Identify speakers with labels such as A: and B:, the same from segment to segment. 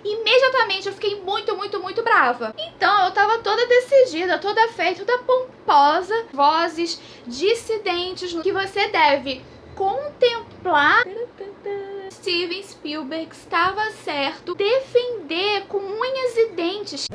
A: Imediatamente eu fiquei muito brava. Então eu tava toda decidida, toda feita, toda pomposa. Vozes dissidentes que você deve contemplar. Steven Spielberg estava certo, defender com unhas e dentes.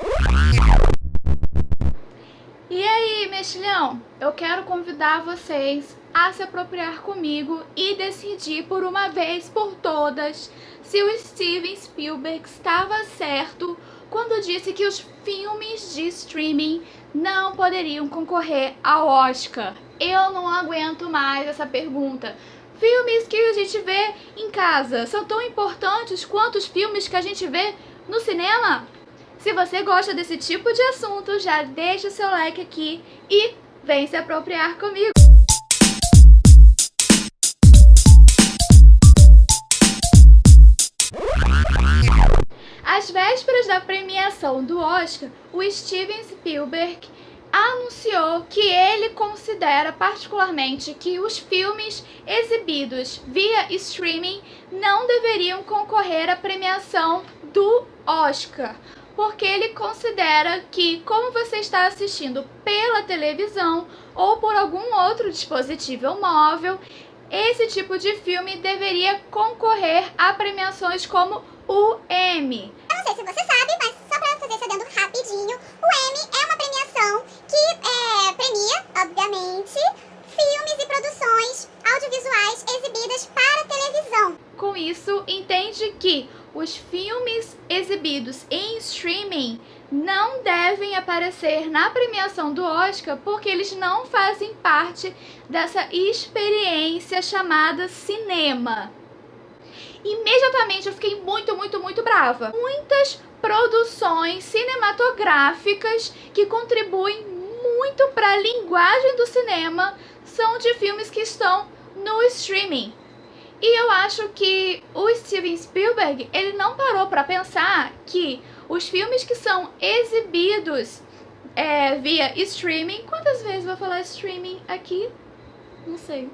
A: E aí, mexilhão, eu quero convidar vocês a se apropriar comigo e decidir por uma vez por todas se o Steven Spielberg estava certo quando disse que os filmes de streaming não poderiam concorrer ao Oscar. Eu não aguento mais essa pergunta. Filmes que a gente vê em casa são tão importantes quanto os filmes que a gente vê no cinema? Se você gosta desse tipo de assunto, já deixa o seu like aqui e vem se apropriar comigo. Às vésperas da premiação do Oscar, o Steven Spielberg anunciou que ele considera particularmente que os filmes exibidos via streaming não deveriam concorrer à premiação do Oscar, porque ele considera que, como você está assistindo pela televisão ou por algum outro dispositivo móvel, esse tipo de filme deveria concorrer a premiações como o Emmy.
B: Eu não sei se você sabe, mas só para fazer esse adendo rapidinho, o Emmy é uma premiação que premia, obviamente, filmes e produções audiovisuais exibidas para televisão.
A: Com isso, entende que os filmes exibidos em streaming não devem aparecer na premiação do Oscar porque eles não fazem parte dessa experiência chamada cinema. Imediatamente eu fiquei muito brava. Muitas produções cinematográficas que contribuem muito para a linguagem do cinema são de filmes que estão no streaming. E eu acho que o Steven Spielberg, ele não parou para pensar que os filmes que são exibidos via streaming... Quantas vezes eu vou falar streaming aqui? Não sei.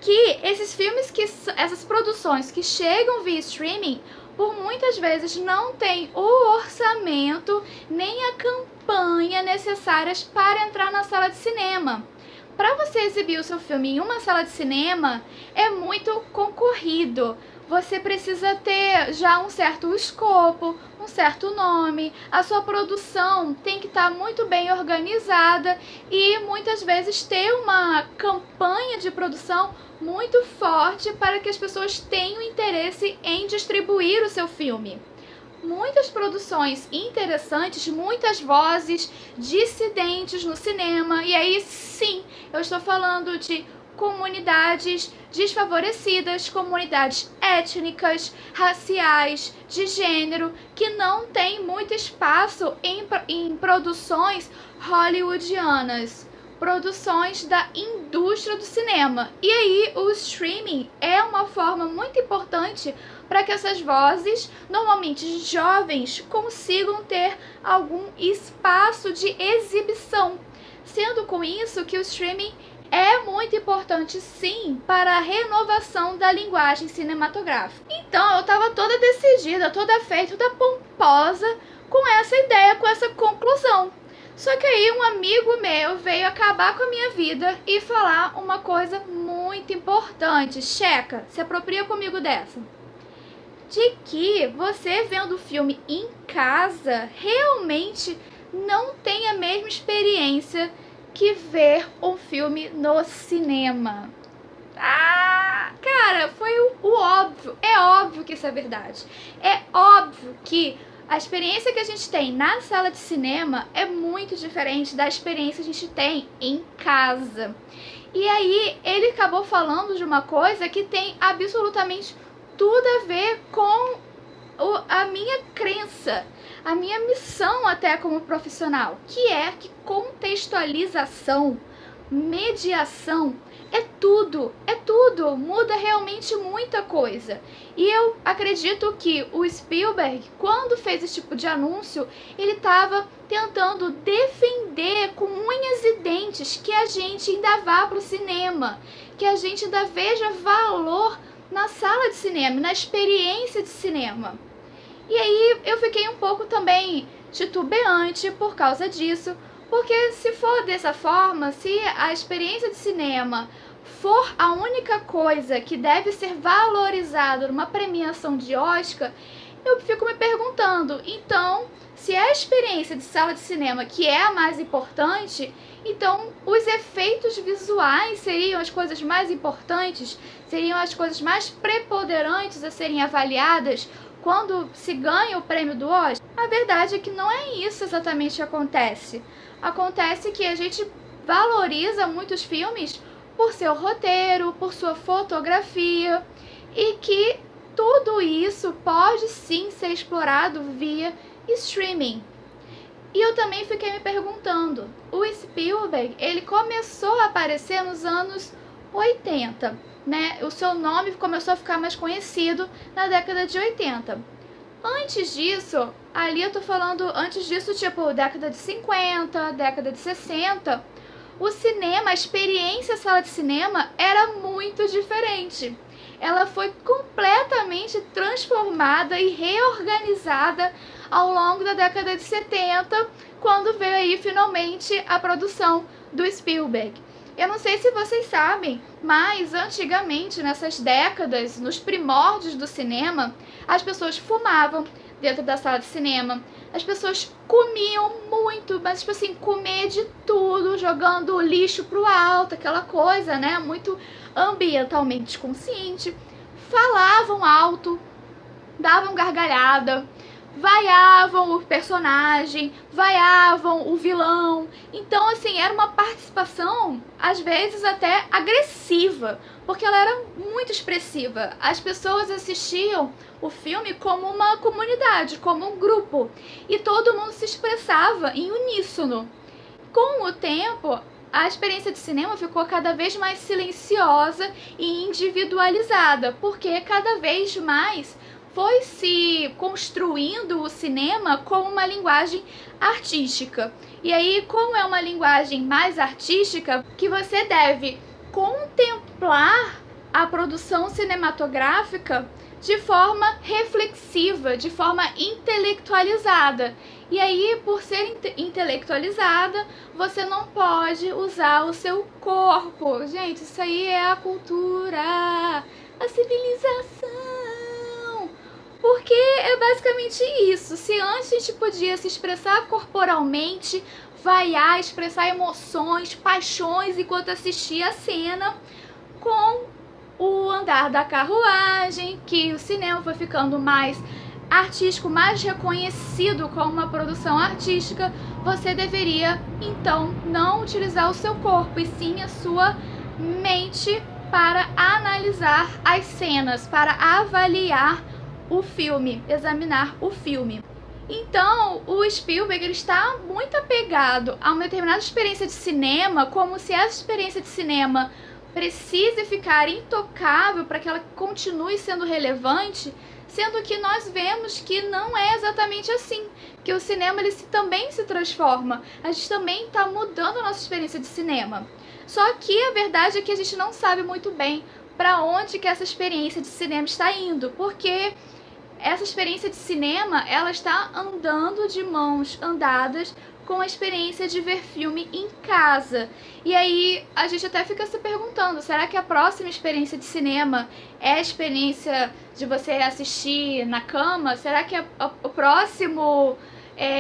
A: Que esses filmes, essas produções que chegam via streaming, por muitas vezes não têm o orçamento nem a campanha necessárias para entrar na sala de cinema. Para você exibir o seu filme em uma sala de cinema, é muito concorrido. Você precisa ter já um certo escopo, um certo nome, a sua produção tem que estar muito bem organizada e muitas vezes ter uma campanha de produção muito forte para que as pessoas tenham interesse em distribuir o seu filme. Muitas produções interessantes, muitas vozes dissidentes no cinema, e aí sim, eu estou falando de comunidades desfavorecidas, comunidades étnicas, raciais, de gênero, que não tem muito espaço em produções hollywoodianas, produções da indústria do cinema. E aí o streaming é uma forma muito importante para que essas vozes, normalmente jovens, consigam ter algum espaço de exibição. Sendo com isso que o streaming é muito importante sim para a renovação da linguagem cinematográfica. Então eu estava toda decidida, toda feita, toda pomposa com essa ideia, com essa conclusão. Só que aí um amigo meu veio acabar com a minha vida e falar uma coisa muito importante. Checa, se apropria comigo dessa. De que você vendo o filme em casa realmente não tem a mesma experiência que ver um filme no cinema. Cara, foi o óbvio. É óbvio que isso é verdade. É óbvio que a experiência que a gente tem na sala de cinema é muito diferente da experiência que a gente tem em casa. E aí ele acabou falando de uma coisa que tem absolutamente tudo a ver com a minha crença, a minha missão até como profissional, que é que contextualização, mediação, é tudo, muda realmente muita coisa. E eu acredito que o Spielberg, quando fez esse tipo de anúncio, ele estava tentando defender com unhas e dentes que a gente ainda vá para o cinema, que a gente ainda veja valor na sala de cinema, na experiência de cinema. E aí eu fiquei um pouco também titubeante por causa disso, porque se for dessa forma, se a experiência de cinema for a única coisa que deve ser valorizada numa premiação de Oscar, eu fico me perguntando, então, se é a experiência de sala de cinema que é a mais importante, então os efeitos visuais seriam as coisas mais importantes, seriam as coisas mais preponderantes a serem avaliadas quando se ganha o prêmio do Oscar? A verdade é que não é isso exatamente que acontece. Acontece que a gente valoriza muitos filmes por seu roteiro, por sua fotografia, e que tudo isso pode sim ser explorado via streaming. E eu também fiquei me perguntando, o Spielberg, ele começou a aparecer nos anos 80, né? O seu nome começou a ficar mais conhecido na década de 80. Antes disso, ali eu tô falando, antes disso, tipo, década de 50, década de 60, o cinema, a experiência sala de cinema era muito diferente. Ela foi completamente transformada e reorganizada ao longo da década de 70, quando veio aí finalmente a produção do Spielberg. Eu não sei se vocês sabem, mas antigamente, nessas décadas, nos primórdios do cinema, as pessoas fumavam dentro da sala de cinema, as pessoas comiam muito, mas tipo assim, comer de tudo, jogando lixo pro alto, aquela coisa, né, muito ambientalmente consciente, falavam alto, davam gargalhada, vaiavam o personagem, vaiavam o vilão. Então, assim, era uma participação, às vezes até agressiva, porque ela era muito expressiva. As pessoas assistiam o filme como uma comunidade, como um grupo, e todo mundo se expressava em uníssono. Com o tempo, a experiência de cinema ficou cada vez mais silenciosa e individualizada, porque cada vez mais foi se construindo o cinema como uma linguagem artística. E aí, como é uma linguagem mais artística, que você deve contemplar a produção cinematográfica de forma reflexiva, de forma intelectualizada. E aí, por ser intelectualizada, você não pode usar o seu corpo. Gente, isso aí é a cultura, a civilização. Porque é basicamente isso. Se antes a gente podia se expressar corporalmente, vaiar, expressar emoções, paixões enquanto assistia a cena, com o andar da carruagem, que o cinema foi ficando mais artístico, mais reconhecido como uma produção artística, você deveria, então, não utilizar o seu corpo, e sim a sua mente para analisar as cenas, para avaliar o filme, examinar o filme. Então, o Spielberg ele está muito apegado a uma determinada experiência de cinema, como se essa experiência de cinema precise ficar intocável para que ela continue sendo relevante, sendo que nós vemos que não é exatamente assim, que o cinema ele também se transforma, a gente também está mudando a nossa experiência de cinema. Só que a verdade é que a gente não sabe muito bem para onde que essa experiência de cinema está indo, porque essa experiência de cinema, ela está andando de mãos andadas com a experiência de ver filme em casa. E aí a gente até fica se perguntando, será que a próxima experiência de cinema é a experiência de você assistir na cama? Será que o próximo,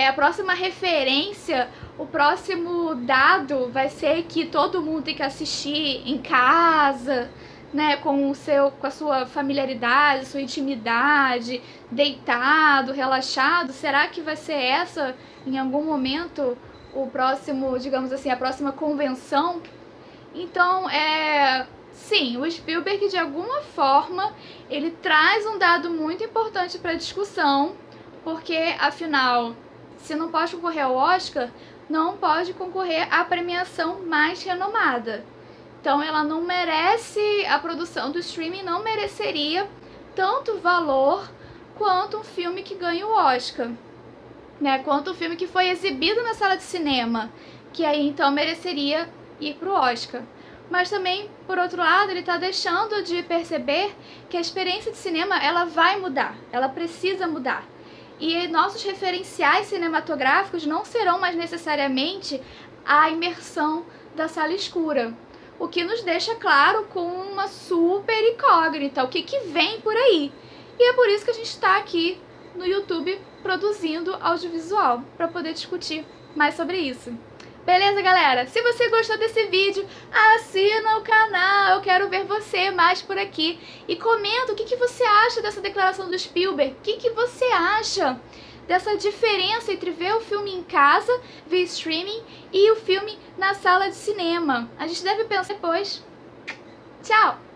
A: a próxima referência, o próximo dado vai ser que todo mundo tem que assistir em casa, né, com a sua familiaridade, sua intimidade, deitado, relaxado? Será que vai ser essa, em algum momento, o próximo, digamos assim, a próxima convenção? Então, sim, o Spielberg, de alguma forma, ele traz um dado muito importante para a discussão, porque, afinal, se não pode concorrer ao Oscar, não pode concorrer à premiação mais renomada. Então, ela não merece, a produção do streaming não mereceria tanto valor quanto um filme que ganha o Oscar, né? Quanto um filme que foi exibido na sala de cinema, que aí então mereceria ir pro Oscar. Mas também, por outro lado, ele está deixando de perceber que a experiência de cinema, ela vai mudar, ela precisa mudar. e nossos referenciais cinematográficos não serão mais necessariamente a imersão da sala escura. O que nos deixa, claro, com uma super incógnita, o que vem por aí. E é por isso que a gente está aqui no YouTube produzindo audiovisual, para poder discutir mais sobre isso. Beleza, galera? Se você gostou desse vídeo, assina o canal, eu quero ver você mais por aqui. E comenta o que você acha dessa declaração do Spielberg, o que você acha dessa diferença entre ver o filme em casa, via streaming, e o filme na sala de cinema. A gente deve pensar depois. Tchau!